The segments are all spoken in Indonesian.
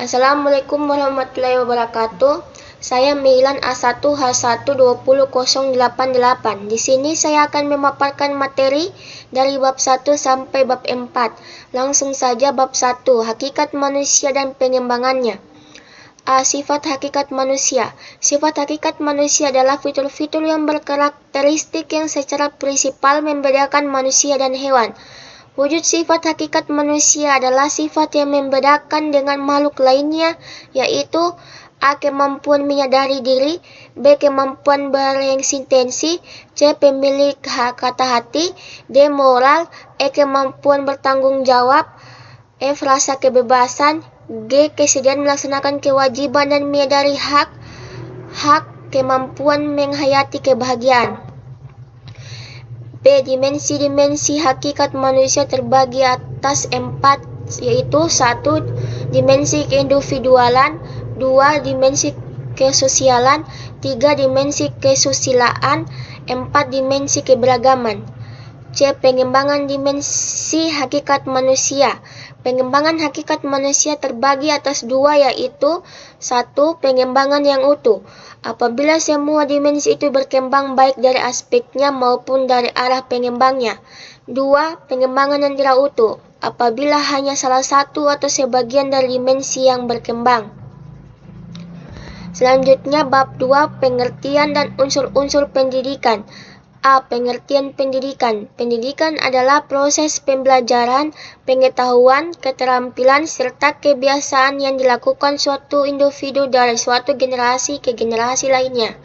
Assalamualaikum warahmatullahi wabarakatuh. Saya Milan A1H1200888. Di sini saya akan memaparkan materi dari bab 1 sampai bab 4. Langsung saja bab 1, hakikat manusia dan pengembangannya. Sifat hakikat manusia. Sifat hakikat manusia adalah fitur-fitur yang berkarakteristik yang secara prinsipal membedakan manusia dan hewan. Wujud sifat hakikat manusia adalah sifat yang membedakan dengan makhluk lainnya, yaitu A. Kemampuan menyadari diri, B. Kemampuan bereksistensi, C. Pemilik kata hati, D. Moral, E. Kemampuan bertanggung jawab, F. Rasa kebebasan, G. Kesediaan melaksanakan kewajiban dan menyadari hak, kemampuan menghayati kebahagiaan. B. Dimensi-dimensi hakikat manusia terbagi atas 4, yaitu 1. Dimensi keindividualan, 2. Dimensi kesosialan, 3. Dimensi kesusilaan, 4. Dimensi keberagaman. C. Pengembangan dimensi hakikat manusia. Pengembangan hakikat manusia terbagi atas 2, yaitu 1. Pengembangan yang utuh. Apabila semua dimensi itu berkembang baik dari aspeknya maupun dari arah pengembangnya. 2. Pengembangan yang tidak utuh. Apabila hanya salah satu atau sebagian dari dimensi yang berkembang. Selanjutnya bab 2, pengertian dan unsur-unsur pendidikan. A. Pengertian pendidikan. Pendidikan adalah proses pembelajaran, pengetahuan, keterampilan, serta kebiasaan yang dilakukan suatu individu dari suatu generasi ke generasi lainnya.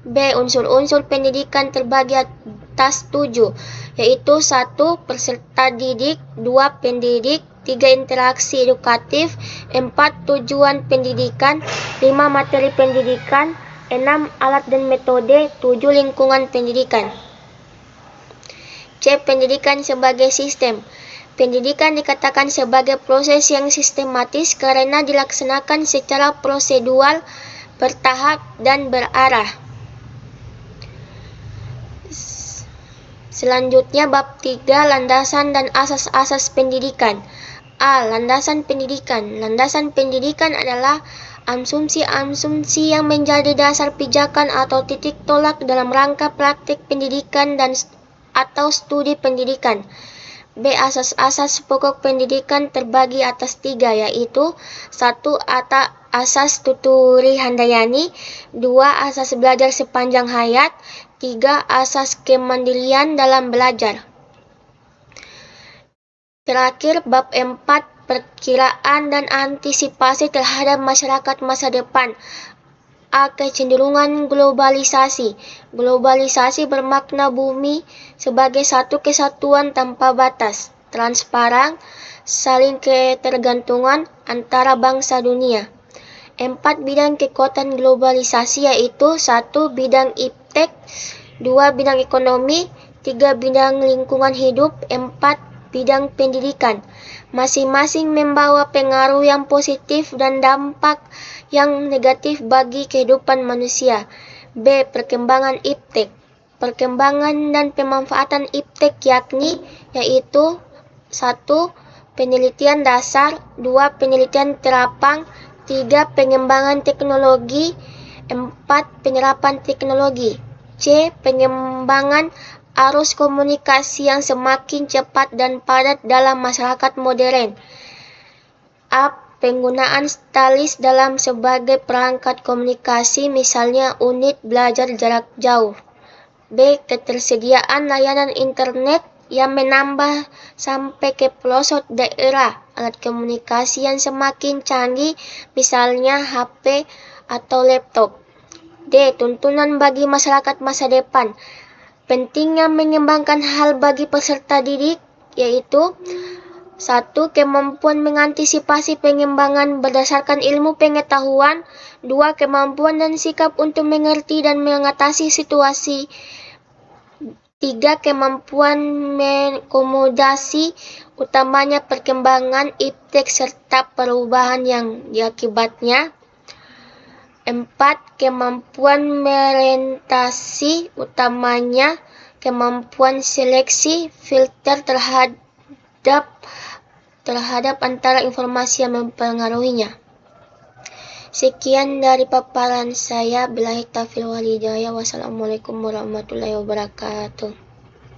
B. Unsur-unsur pendidikan terbagi atas 7, yaitu 1. Peserta didik, 2. Pendidik, 3. Interaksi edukatif, 4. Tujuan pendidikan, 5. Materi pendidikan, 6. Alat dan metode, 7. Lingkungan pendidikan. C. Pendidikan sebagai sistem. Pendidikan dikatakan sebagai proses yang sistematis karena dilaksanakan secara prosedural, bertahap, dan berarah. Selanjutnya bab 3, landasan dan asas-asas pendidikan. A. Landasan pendidikan. Landasan pendidikan adalah asumsi-asumsi yang menjadi dasar pijakan atau titik tolak dalam rangka praktik pendidikan dan atau studi pendidikan. B. Asas-asas pokok pendidikan terbagi atas 3, yaitu 1. Asas Tuturi Handayani, 2. Asas belajar sepanjang hayat, 3. Asas kemandirian dalam belajar. Terakhir, bab 4, perkiraan dan antisipasi terhadap masyarakat masa depan. A. Kecenderungan globalisasi. Globalisasi bermakna bumi sebagai satu kesatuan tanpa batas, transparan, saling ketergantungan antara bangsa dunia. 4 bidang kekuatan globalisasi yaitu 1. Bidang iptek, 2. Bidang ekonomi, 3. Bidang lingkungan hidup, 4. Bidang pendidikan. Masing-masing membawa pengaruh yang positif dan dampak yang negatif bagi kehidupan manusia. B. Perkembangan iptek. Perkembangan dan pemanfaatan iptek yaitu 1. Penelitian dasar, 2. Penelitian terapang, 3. Pengembangan teknologi, 4. Penerapan teknologi. C. Pengembangan arus komunikasi yang semakin cepat dan padat dalam masyarakat modern. A. Penggunaan stalis dalam sebagai perangkat komunikasi, misalnya unit belajar jarak jauh. B. Ketersediaan layanan internet yang menambah sampai ke pelosok daerah, alat komunikasi yang semakin canggih, misalnya HP atau laptop. D. Tuntunan bagi masyarakat masa depan. Pentingnya mengembangkan hal bagi peserta didik, yaitu 1. Kemampuan mengantisipasi pengembangan berdasarkan ilmu pengetahuan, 2. Kemampuan dan sikap untuk mengerti dan mengatasi situasi, 3. Kemampuan mengakomodasi utamanya perkembangan iptek serta perubahan yang diakibatnya, 4. Kemampuan merentasi utamanya kemampuan seleksi filter terhadap antara informasi yang mempengaruhinya. Sekian dari paparan saya. Billahi taufiq wal hidayah. Wassalamualaikum warahmatullahi wabarakatuh.